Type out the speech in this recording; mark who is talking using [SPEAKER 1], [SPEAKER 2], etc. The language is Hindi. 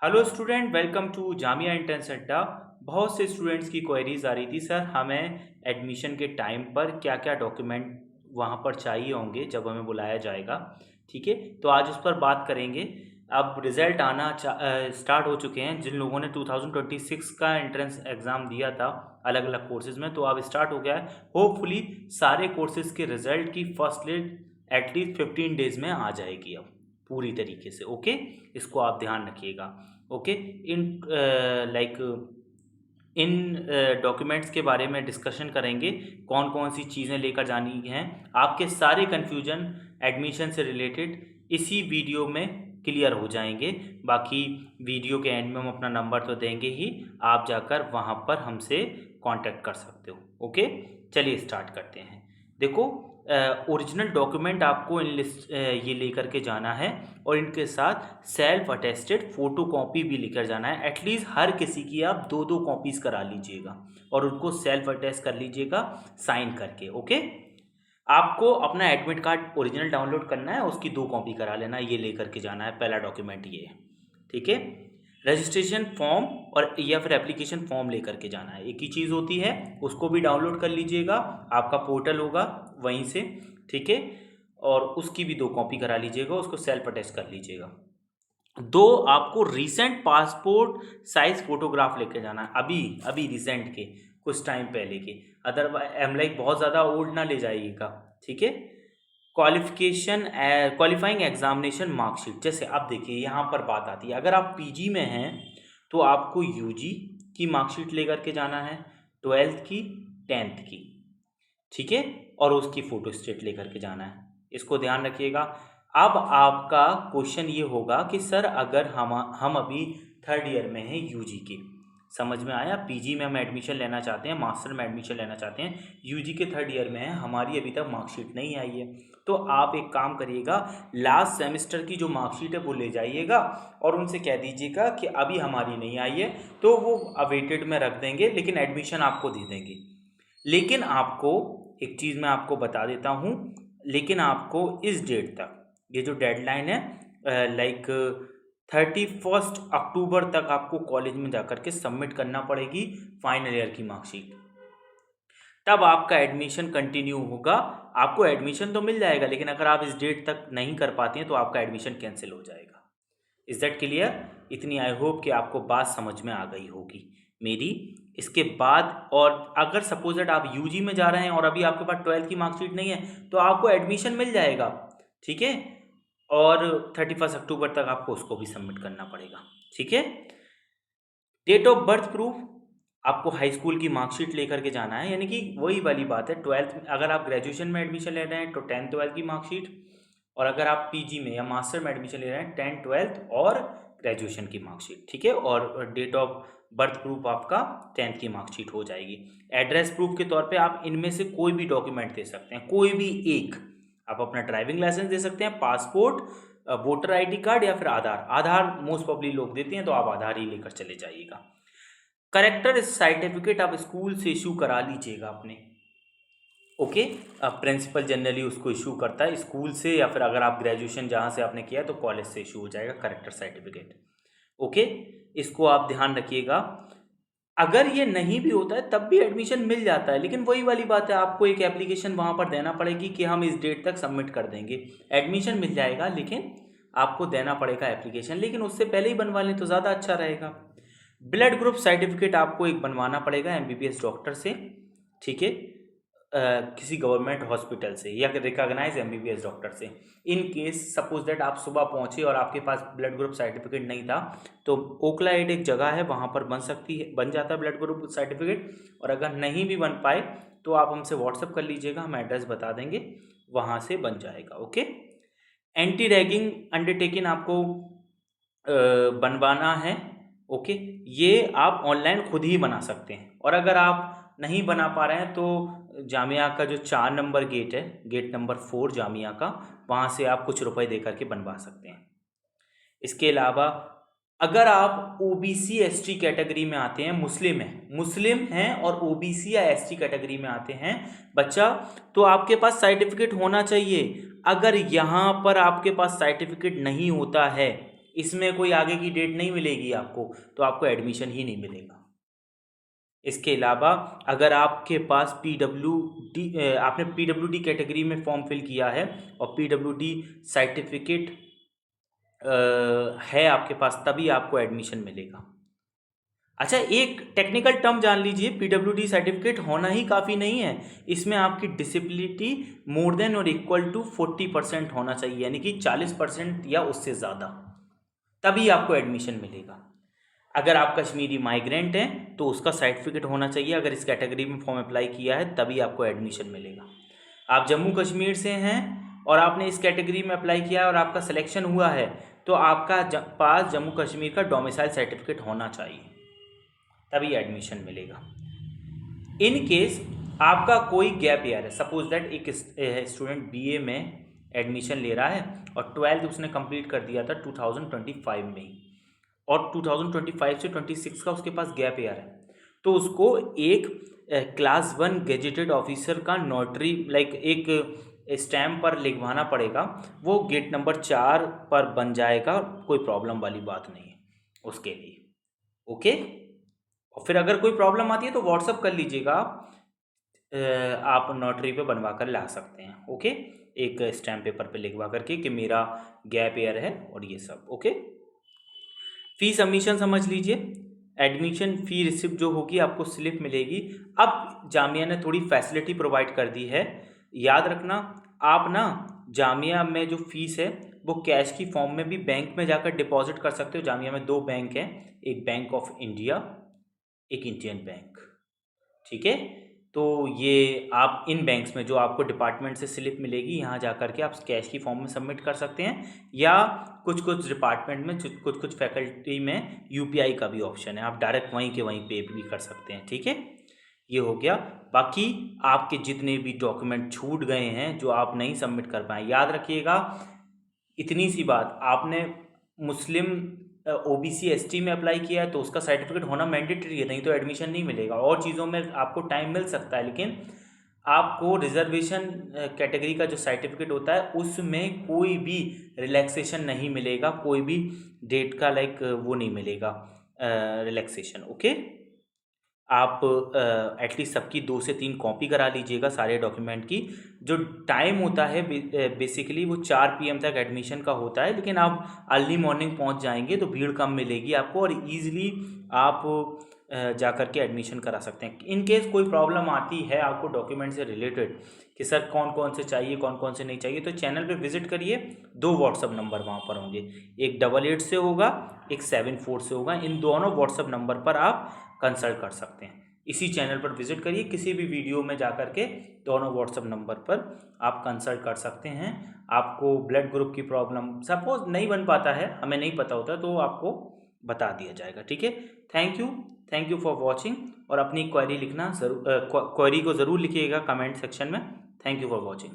[SPEAKER 1] Hello student, welcome to Jamia entrance Adda. बहुत से स्टूडेंट्स की क्वेरीज आ रही थी, सर हमें एडमिशन के टाइम पर क्या क्या डॉक्यूमेंट वहाँ पर चाहिए होंगे जब हमें बुलाया जाएगा। ठीक है, तो आज उस पर बात करेंगे। अब रिज़ल्ट आना स्टार्ट हो चुके हैं। जिन लोगों ने 2026 का एंट्रेंस एग्ज़ाम दिया था अलग अलग कोर्सेज़ में, तो अब स्टार्ट हो गया है। होपफुली सारे कोर्सेज़ के रिज़ल्ट की फर्स्ट लिस्ट एटलीस्ट 15 डेज़ में आ जाएगी अब पूरी तरीके से। ओके, इसको आप ध्यान रखिएगा। Okay, in like in documents के बारे में डिस्कशन करेंगे, कौन कौन सी चीज़ें लेकर जानी हैं। आपके सारे कन्फ्यूजन एडमिशन से रिलेटेड इसी वीडियो में क्लियर हो जाएंगे। बाकी वीडियो के एंड में हम अपना नंबर तो देंगे ही, आप जाकर वहाँ पर हमसे कांटेक्ट कर सकते हो। ओके, चलिए स्टार्ट करते हैं। देखो, ओरिजिनल डॉक्यूमेंट आपको इन लिस्ट ये लेकर के जाना है, और इनके साथ सेल्फ अटेस्टेड फ़ोटो कॉपी भी लेकर जाना है। एटलीस्ट हर किसी की आप दो दो कॉपीज़ करा लीजिएगा और उनको सेल्फ अटेस्ट कर लीजिएगा साइन करके। ओके, आपको अपना एडमिट कार्ड ओरिजिनल डाउनलोड करना है, उसकी 2 कॉपी करा लेना, ये लेकर के जाना है। पहला डॉक्यूमेंट ये है। ठीक है, रजिस्ट्रेशन फॉर्म और या फिर एप्लीकेशन फॉर्म लेकर के जाना है, एक ही चीज़ होती है। उसको भी डाउनलोड कर लीजिएगा, आपका पोर्टल होगा वहीं से। ठीक है, और उसकी भी 2 कॉपी करा लीजिएगा, उसको सेल्फ अटेस्ट कर लीजिएगा। 2 आपको रीसेंट पासपोर्ट साइज फोटोग्राफ लेके जाना है, अभी अभी रिसेंट के, कुछ टाइम पहले के। अदरवाइज लाइक बहुत ज़्यादा ओल्ड ना ले जाइएगा। ठीक है, क्वालिफाइंग एग्जामिनेशन मार्कशीट। जैसे अब देखिए यहाँ पर बात आती है, अगर आप पीजी में हैं तो आपको यूजी की मार्कशीट लेकर के जाना है, 12th की, 10th की। ठीक है, और उसकी फ़ोटो स्टेट लेकर के जाना है, इसको ध्यान रखिएगा। अब आपका क्वेश्चन ये होगा कि सर अगर हम अभी 3rd ईयर में हैं यूजी के, समझ में आया? पीजी में हम एडमिशन लेना चाहते हैं, मास्टर में एडमिशन लेना चाहते हैं, यूजी के 3rd ईयर में हैं, हमारी अभी तक मार्कशीट नहीं आई है। तो आप एक काम करिएगा, लास्ट सेमेस्टर की जो मार्कशीट है वो ले जाइएगा और उनसे कह दीजिएगा कि अभी हमारी नहीं आई है, तो वो अवेटेड में रख देंगे, लेकिन एडमिशन आपको दे देंगे। लेकिन आपको एक चीज़ मैं आपको बता देता हूँ, लेकिन आपको इस डेट तक, ये जो डेडलाइन है लाइक 31 अक्टूबर तक आपको कॉलेज में जाकर के सबमिट करना पड़ेगी फाइनल ईयर की मार्कशीट। तब आपका एडमिशन कंटिन्यू होगा। आपको एडमिशन तो मिल जाएगा, लेकिन अगर आप इस डेट तक नहीं कर पाते हैं तो आपका एडमिशन कैंसिल हो जाएगा। Is that clear? इतनी आई होप कि आपको बात समझ में आ गई होगी मेरी। इसके बाद, और अगर सपोज दैट आप यूजी में जा रहे हैं और अभी आपके पास 12th की मार्कशीट नहीं है, तो आपको एडमिशन मिल जाएगा। ठीक है, और 31 अक्टूबर तक आपको उसको भी सबमिट करना पड़ेगा। ठीक है, डेट ऑफ बर्थ प्रूफ, आपको हाई स्कूल की मार्कशीट लेकर के जाना है, यानी कि वही वाली बात है। 12th में अगर आप ग्रेजुएशन में एडमिशन ले रहे हैं तो 10th 12th की मार्कशीट, और अगर आप पीजी में या मास्टर में एडमिशन ले रहे हैं 10th 12th और ग्रेजुएशन की मार्कशीट। ठीक है, और डेट ऑफ बर्थ प्रूफ आपका 10th की मार्कशीट हो जाएगी। एड्रेस प्रूफ के तौर पे आप इनमें से कोई भी डॉक्यूमेंट दे सकते हैं, कोई भी एक। आप अपना ड्राइविंग लाइसेंस दे सकते हैं, पासपोर्ट, वोटर आईडी कार्ड, या फिर आधार। आधार मोस्ट पब्लिक लोग देते हैं, तो आप आधार ही लेकर चले जाइएगा। करेक्टर सर्टिफिकेट आप स्कूल से इशू करा लीजिएगा अपने। ओके, प्रिंसिपल जनरली उसको इशू करता है स्कूल से, या फिर अगर आप ग्रेजुएशन जहाँ से आपने किया है तो कॉलेज से इशू हो जाएगा करेक्टर सर्टिफिकेट। ओके, इसको आप ध्यान रखिएगा। अगर ये नहीं भी होता है तब भी एडमिशन मिल जाता है, लेकिन वही वाली बात है, आपको एक एप्लीकेशन वहाँ पर देना पड़ेगी कि हम इस डेट तक सबमिट कर देंगे। एडमिशन मिल जाएगा, लेकिन आपको देना पड़ेगा एप्लीकेशन, लेकिन उससे पहले ही बनवा लें तो ज़्यादा अच्छा रहेगा। ब्लड ग्रुप सर्टिफिकेट आपको एक बनवाना पड़ेगा एमबीबीएस डॉक्टर से। ठीक है, किसी गवर्नमेंट हॉस्पिटल से या रिकॉग्नाइज एमबीबीएस डॉक्टर से। इन केस सपोज दैट आप सुबह पहुंचे और आपके पास ब्लड ग्रुप सर्टिफिकेट नहीं था, तो ओखला एड एक जगह है, वहाँ पर बन जाता है ब्लड ग्रुप सर्टिफिकेट। और अगर नहीं भी बन पाए तो आप हमसे व्हाट्सअप कर लीजिएगा, हम एड्रेस बता देंगे, वहाँ से बन जाएगा। ओके, एंटी रैगिंग अंडरटेकिंग आपको बनवाना है। ओके, ये आप ऑनलाइन खुद ही बना सकते हैं, और अगर आप नहीं बना पा रहे हैं तो जामिया का जो 4 नंबर गेट है, गेट नंबर 4 जामिया का, वहाँ से आप कुछ रुपए दे करके बनवा सकते हैं। इसके अलावा अगर आप ओबीसी एसटी कैटेगरी में आते हैं, मुस्लिम हैं और ओबीसी या एसटी कैटेगरी में आते हैं बच्चा, तो आपके पास सर्टिफिकेट होना चाहिए। अगर यहाँ पर आपके पास सर्टिफिकेट नहीं होता है इसमें कोई आगे की डेट नहीं मिलेगी आपको, तो आपको एडमिशन ही नहीं मिलेगा। इसके अलावा अगर आपके पास आपने PWD कैटेगरी में फॉर्म फिल किया है और PWD सर्टिफिकेट है आपके पास, तभी आपको एडमिशन मिलेगा। अच्छा, एक टेक्निकल टर्म जान लीजिए, PWD सर्टिफिकेट होना ही काफ़ी नहीं है, इसमें आपकी डिसेबिलिटी मोर देन और इक्वल टू 40% होना चाहिए, यानी कि 40% या उससे ज़्यादा, तभी आपको एडमिशन मिलेगा। अगर आप कश्मीरी माइग्रेंट हैं तो उसका सर्टिफिकेट होना चाहिए, अगर इस कैटेगरी में फॉर्म अप्लाई किया है तभी आपको एडमिशन मिलेगा। आप जम्मू कश्मीर से हैं और आपने इस कैटेगरी में अप्लाई किया है और आपका सिलेक्शन हुआ है, तो आपका पास जम्मू कश्मीर का डोमिसाइल सर्टिफिकेट होना चाहिए, तभी एडमिशन मिलेगा। इन केस आपका कोई गैप ईयर है, सपोज दैट एक स्टूडेंट BA में एडमिशन ले रहा है और 12th उसने कंप्लीट कर दिया था 2025 में ही, और 2025 से 26 का उसके पास गैप ईयर है, तो उसको एक क्लास 1 गेजेटेड ऑफिसर का नोटरी एक स्टैम्प पर लिखवाना पड़ेगा, वो गेट नंबर 4 पर बन जाएगा, कोई प्रॉब्लम वाली बात नहीं है उसके लिए। ओके, और फिर अगर कोई प्रॉब्लम आती है तो व्हाट्सअप कर लीजिएगा, आप नोटरी पे बनवा कर ला सकते हैं। ओके, एक स्टैम्प पेपर पे लिखवा करके कि मेरा गैप ईयर है और ये सब। ओके, फी सबमिशन समझ लीजिए, एडमिशन फ़ी रिसिप्ट जो होगी आपको स्लिप मिलेगी। अब जामिया ने थोड़ी फैसिलिटी प्रोवाइड कर दी है, याद रखना, आप ना जामिया में जो फ़ीस है वो कैश की फॉर्म में भी बैंक में जाकर डिपॉजिट कर सकते हो। जामिया में 2 बैंक हैं, एक बैंक ऑफ इंडिया, एक इंडियन बैंक, ठीक है। तो ये आप इन बैंक्स में जो आपको डिपार्टमेंट से स्लिप मिलेगी, यहाँ जा कर के आप कैश की फॉर्म में सबमिट कर सकते हैं, या कुछ कुछ डिपार्टमेंट में, कुछ कुछ फैकल्टी में UPI का भी ऑप्शन है, आप डायरेक्ट वहीं के वहीं पे भी कर सकते हैं, ठीक है। ये हो गया। बाकी आपके जितने भी डॉक्यूमेंट छूट गए हैं जो आप नहीं सबमिट कर पाए, याद रखिएगा इतनी सी बात, आपने मुस्लिम OBC ST में अप्लाई किया है तो उसका सर्टिफिकेट होना मैंडेटरी है, नहीं तो एडमिशन नहीं मिलेगा। और चीज़ों में आपको टाइम मिल सकता है, लेकिन आपको रिजर्वेशन कैटेगरी का जो सर्टिफिकेट होता है उसमें कोई भी रिलैक्सेशन नहीं मिलेगा, कोई भी डेट का वो नहीं मिलेगा रिलैक्सेशन। ओके, आप एटलीस्ट सबकी 2 से 3 कॉपी करा लीजिएगा सारे डॉक्यूमेंट की। जो टाइम होता है बेसिकली वो 4 PM तक एडमिशन का होता है, लेकिन आप अर्ली मॉर्निंग पहुंच जाएंगे तो भीड़ कम मिलेगी आपको और ईज़िली आप जा कर के एडमिशन करा सकते हैं। इन केस कोई प्रॉब्लम आती है आपको डॉक्यूमेंट से रिलेटेड कि सर कौन कौन से चाहिए, कौन कौन से नहीं चाहिए, तो चैनल पे विजिट करिए, 2 व्हाट्सअप नंबर वहाँ पर होंगे, एक 88 से होगा, एक 74 से होगा। इन दोनों व्हाट्सअप नंबर पर आप कंसल्ट कर सकते हैं। इसी चैनल पर विजिट करिए, किसी भी वीडियो में जा कर के दोनों व्हाट्सअप नंबर पर आप कंसल्ट कर सकते हैं। आपको ब्लड ग्रुप की प्रॉब्लम सपोज नहीं बन पाता है, हमें नहीं पता होता, तो आपको बता दिया जाएगा, ठीक है। थैंक यू फॉर वॉचिंग, और अपनी क्वेरी लिखना ज़रूर, क्वेरी को ज़रूर लिखिएगा कमेंट सेक्शन में। Thank you for watching.